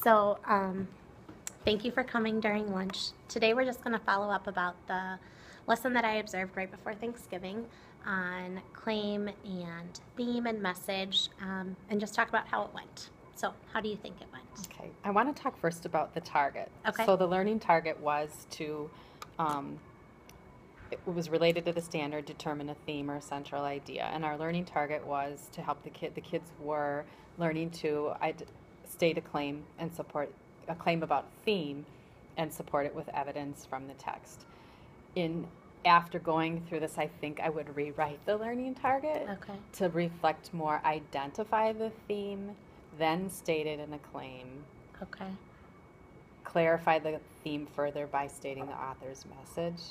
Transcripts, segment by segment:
So, thank you for coming during lunch. Today we're just going to follow up about the lesson that I observed right before Thanksgiving on claim and theme and message, and just talk about how it went. So, how do you think it went? Okay, I want to talk first about the target. Okay. So the learning target was it was related to the standard, determine a theme or a central idea. And our learning target was to help the kids were learning to state a claim and support a claim about theme and support it with evidence from the text. After going through this, I think I would rewrite the learning target to reflect more, identify the theme, then state it in a claim. Okay. Clarify the theme further by stating the author's message,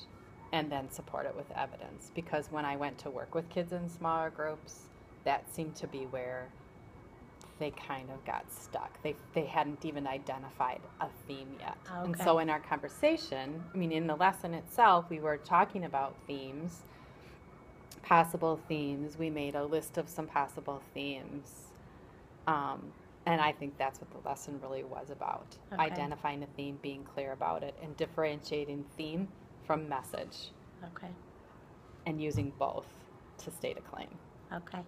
and then support it with evidence. Because when I went to work with kids in smaller groups, that seemed to be where they kind of got stuck. They hadn't even identified a theme yet. Okay. And so in our conversation, I mean, in the lesson itself, we were talking about themes, possible themes. We made a list of some possible themes. And I think that's what the lesson really was about. Okay. Identifying a theme, being clear about it, and differentiating theme from message. Okay. And using both to state a claim. Okay.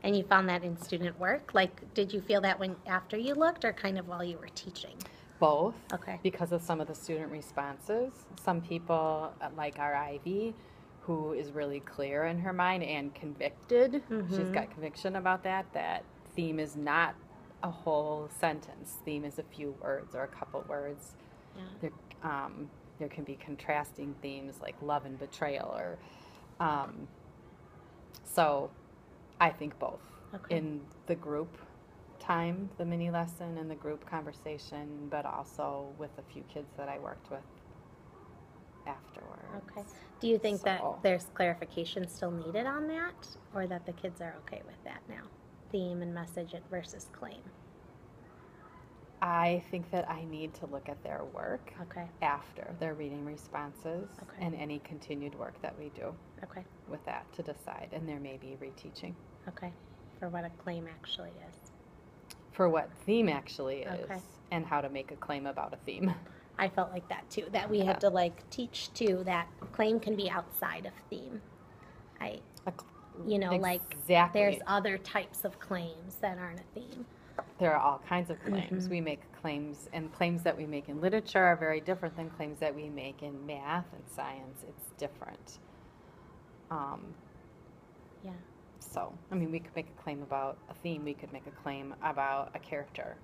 And you found that in student work? Like, did you feel that after you looked, or kind of while you were teaching? Both. Okay. Because of some of the student responses. Some people, like our Ivy, who is really clear in her mind and convicted. Mm-hmm. She's got conviction about that theme is not a whole sentence. Theme is a few words or a couple words. Yeah. There can be contrasting themes like love and betrayal, or so I think both. Okay. In the group time, the mini lesson, and the group conversation, but also with a few kids that I worked with afterwards. Okay. Do you think that there's clarification still needed on that, or that the kids are okay with that now? Theme and message versus claim. I think that I need to look at their work after their reading responses and any continued work that we do with that to decide. And there may be reteaching. Okay. For what a claim actually is. For what theme actually is and how to make a claim about a theme. I felt like that too, that we have to teach too that claim can be outside of theme. There's other types of claims that aren't a theme. There are all kinds of claims. Mm-hmm. We make claims, and claims that we make in literature are very different than claims that we make in math and science. It's different. So, I mean, we could make a claim about a theme. We could make a claim about a character.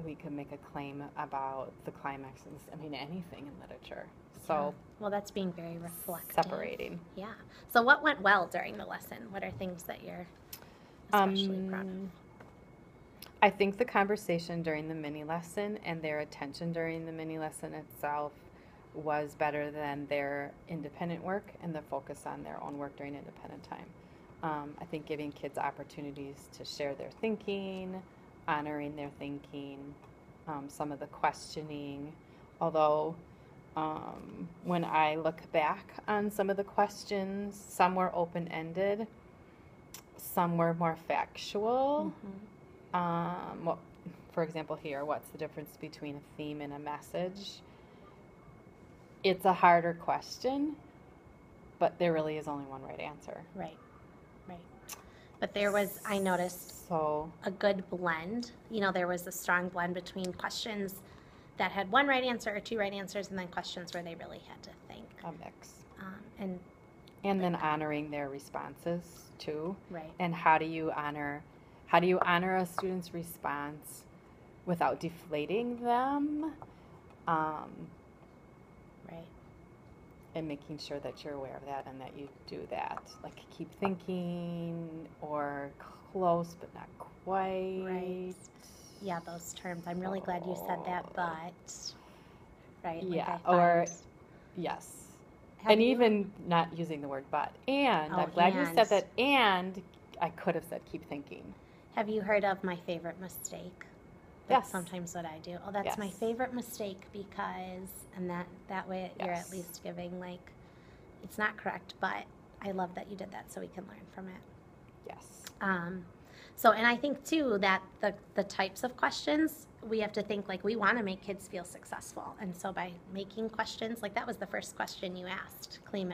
We could make a claim about the climaxes. I mean, anything in literature. So, well, that's being very reflective. Separating. Yeah. So, what went well during the lesson? What are things that you're especially proud of? I think the conversation during the mini lesson and their attention during the mini lesson itself was better than their independent work and the focus on their own work during independent time. I think giving kids opportunities to share their thinking, honoring their thinking, some of the questioning, although when I look back on some of the questions, some were open-ended, some were more factual. Mm-hmm. For example here, what's the difference between a theme and a message? It's a harder question, but there really is only one right answer. Right. But there was, I noticed, a good blend. There was a strong blend between questions that had one right answer or two right answers, and then questions where they really had to think. A mix. And then honoring their responses too. Right. And how do you honor a student's response without deflating them? Right. And making sure that you're aware of that and that you do that. Like keep thinking, or close but not quite. Right. Yeah, those terms. I'm really glad you said that, but. Right. Yeah. Yes. And even not using the word but. And I'm glad you said that. And I could have said keep thinking. Have you heard of my favorite mistake? That's sometimes what I do. Oh, that's my favorite mistake because, and that way you're at least giving, it's not correct, but I love that you did that so we can learn from it. Yes. So, and I think too that the types of questions we have to think like we want to make kids feel successful. And so by making questions, like that was the first question you asked, claim,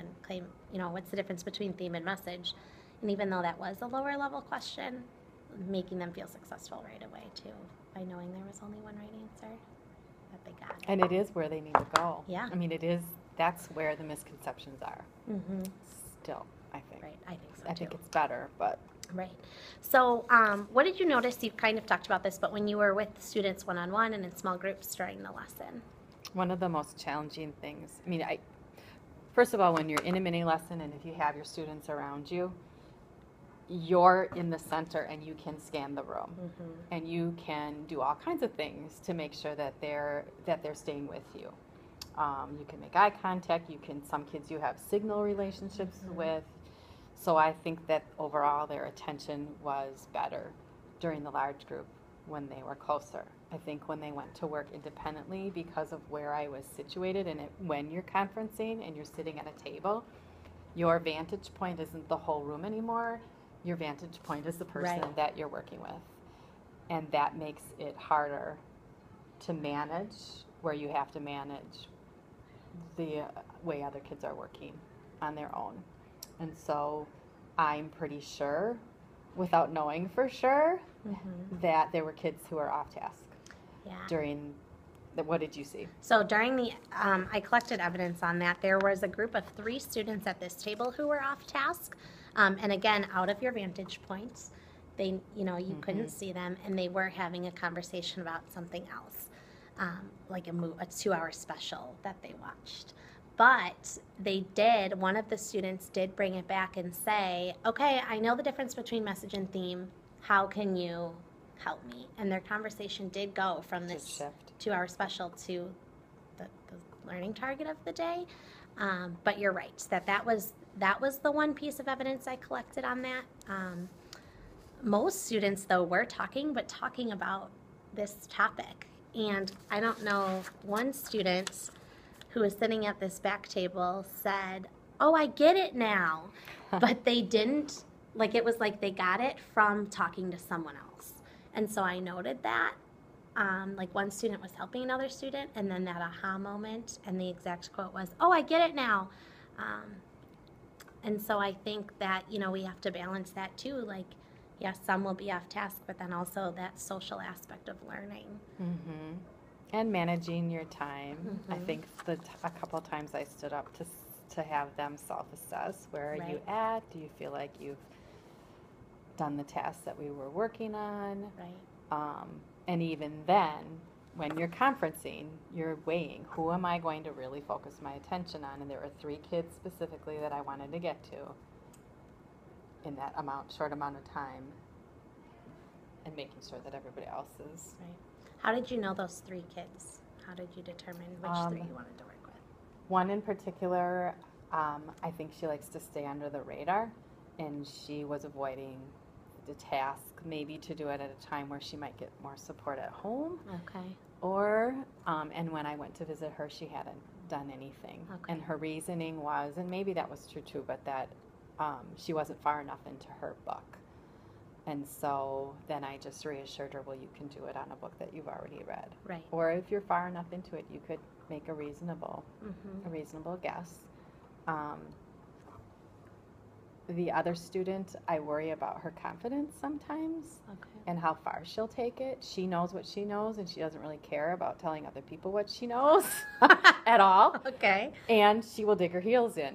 what's the difference between theme and message? And even though that was a lower level question, making them feel successful right away too, by knowing there was only one right answer that they got. And it is where they need to go. Yeah. I mean, that's where the misconceptions are. Mm-hmm. Still, I think. Right, I think so too. I think it's better, but. Right. So what did you notice? You've kind of talked about this, but when you were with students one-on-one and in small groups during the lesson? One of the most challenging things, first of all, when you're in a mini lesson and if you have your students around you, you're in the center and you can scan the room. Mm-hmm. And you can do all kinds of things to make sure that they're staying with you. You can make eye contact. Some kids you have signal relationships Mm-hmm. with. So I think that overall their attention was better during the large group when they were closer. I think when they went to work independently, because of where I was situated, and when you're conferencing and you're sitting at a table, your vantage point isn't the whole room anymore. Your vantage point is the person Right. that you're working with. And that makes it harder to manage, where you have to manage the way other kids are working on their own. And so I'm pretty sure, without knowing for sure, Mm-hmm. that there were kids who were off task Yeah. during what did you see? So during the, I collected evidence on that. There was a group of 3 students at this table who were off task. And again, out of your vantage points, you Mm-hmm. couldn't see them, and they were having a conversation about something else, like a 2-hour special that they watched. But one of the students did bring it back and say, okay, I know the difference between message and theme. How can you help me? And their conversation did go from Did this shift. 2-hour special to the learning target of the day. But you're right, that was the one piece of evidence I collected on that. Most students, though, were talking about this topic. And I don't know, one student who was sitting at this back table said, oh, I get it now. But they didn't, it was like they got it from talking to someone else. And so I noted that. One student was helping another student, and then that aha moment, and the exact quote was, oh, I get it now. And so I think that, we have to balance that too. Yes, some will be off task, but then also that social aspect of learning. Mm-hmm. And managing your time. Mm-hmm. I think a couple of times I stood up to have them self-assess. Where are you Right. at? Do you feel like you've done the tasks that we were working on? Right. And even then, when you're conferencing, you're weighing, who am I going to really focus my attention on? And there were 3 kids specifically that I wanted to get to in that short amount of time, and making sure that everybody else is. Right. How did you know those 3 kids? How did you determine which 3 you wanted to work with? One in particular, I think she likes to stay under the radar, and she was avoiding the task, maybe to do it at a time where she might get more support at home. Okay. Or, and when I went to visit her, she hadn't done anything. Okay. And her reasoning was, and maybe that was true too, but that she wasn't far enough into her book. And so then I just reassured her, well, you can do it on a book that you've already read. Right. Or if you're far enough into it, you could make a reasonable guess. The other student, I worry about her confidence sometimes. Okay. And how far she'll take it. She knows what she knows, and she doesn't really care about telling other people what she knows at all. Okay. And she will dig her heels in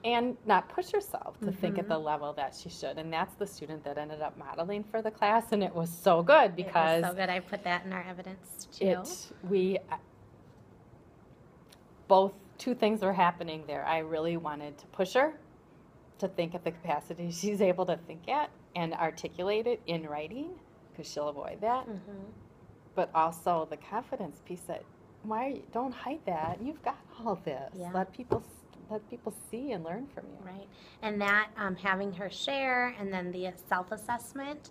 and not push herself to think at the level that she should. And that's the student that ended up modeling for the class, and it was so good because it was so good. I put that in our evidence too. Both 2 things were happening there. I really wanted to push her to think at the capacity she's able to think at and articulate it in writing, because she'll avoid that. Mm-hmm. But also the confidence piece that don't hide that. You've got all this. Yeah. Let people see and learn from you. Right. And that having her share, and then the self-assessment,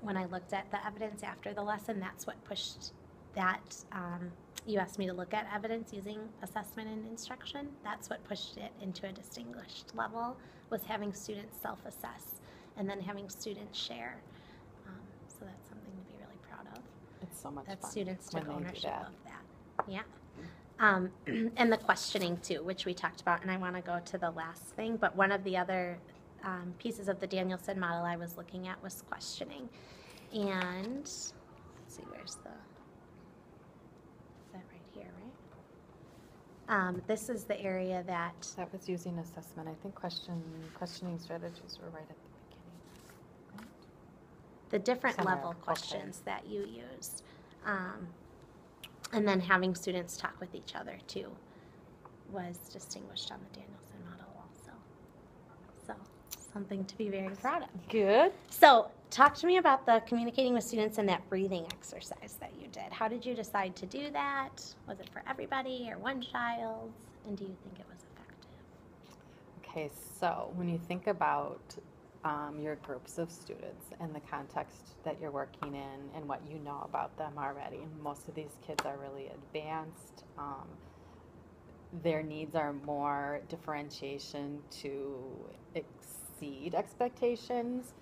when I looked at the evidence after the lesson, that's what pushed that. You asked me to look at evidence using assessment and instruction. That's what pushed it into a distinguished level, was having students self-assess and then having students share. So that's something to be really proud of. so much that fun students when took they do ownership that. of that. Yeah. And the questioning too, which we talked about, and I want to go to the last thing, but one of the other pieces of the Danielson model I was looking at was questioning. And let's see, where's the, is that right here, right? This is the area that, That was using assessment. I think questioning strategies were right at the beginning. Right? the different Somewhere, level okay. questions that you used. And then having students talk with each other too was distinguished on the Danielson model also. So something to be very proud of. Good. So talk to me about the communicating with students and that breathing exercise that you did. How did you decide to do that? Was it for everybody or one child? And do you think it was effective? Okay, so when you think about your groups of students and the context that you're working in and what you know about them already, and most of these kids are really advanced. Their needs are more differentiation to exceed expectations,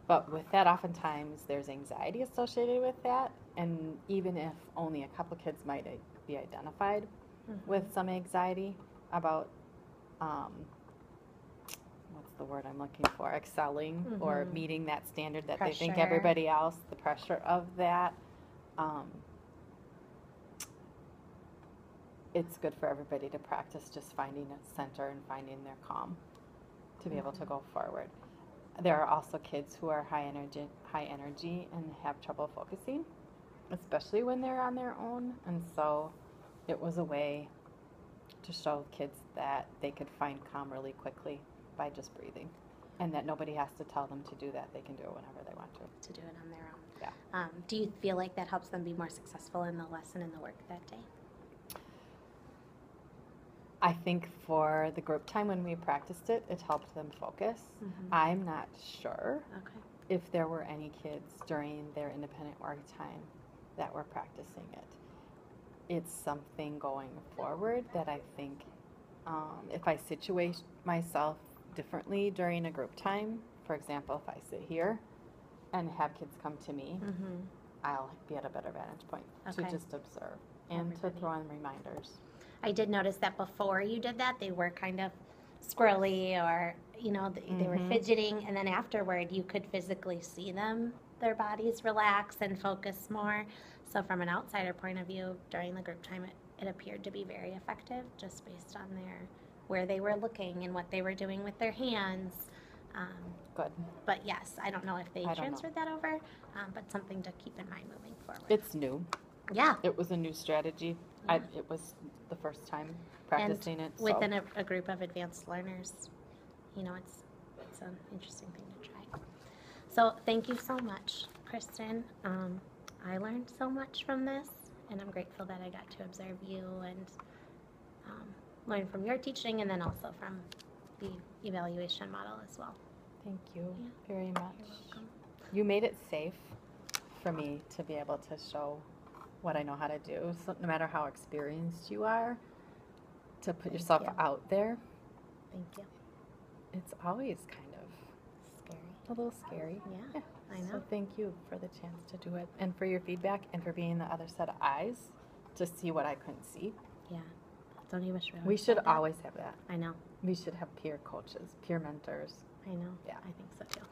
but with that, oftentimes there's anxiety associated with that, and even if only a couple kids might be identified with some anxiety about what's the word I'm looking for, excelling or meeting that standard that they think Pressure. everybody else, the pressure of that, it's good for everybody to practice just finding a center and finding their calm to be able to go forward. There are also kids who are high energy and have trouble focusing, especially when they're on their own, and so it was a way to show kids that they could find calm really quickly by just breathing, and that nobody has to tell them to do that. They can do it whenever they want to. To do it on their own. Yeah. Do you feel like that helps them be more successful in the lesson and the work that day? I think for the group time when we practiced it, it helped them focus. I'm not sure Okay. if there were any kids during their independent work time that were practicing it. It's something going forward that I think if I situate myself differently during a group time, for example, if I sit here and have kids come to me, I'll be at a better vantage point to just observe and to throw in reminders. I did notice that before you did that, they were kind of squirrely or, you know, they were fidgeting. And then afterward, you could physically see them, their bodies relax and focus more. So from an outsider point of view, during the group time, it appeared to be very effective just based on where they were looking and what they were doing with their hands. Good. But yes, I don't know if they I don't know. transferred that over, but something to keep in mind moving forward. It's new. Yeah. It was a new strategy. It was the first time practicing it. So. Within a group of advanced learners, you know, it's an interesting thing to try. So thank you so much, Kristen. I learned so much from this, and I'm grateful that I got to observe you and learn from your teaching, and then also from the evaluation model as well. Thank you very You're much. welcome. You made it safe for me to be able to show what I know how to do. So no matter how experienced you are, to put yourself out there, Thank you. it's always kind of Scary. a little scary. Yeah, I know. So thank you for the chance to do it and for your feedback and for being the other set of eyes to see what I couldn't see. Yeah. Don't you wish We should always have that. I know. We should have peer coaches, peer mentors. I know. Yeah. I think so too.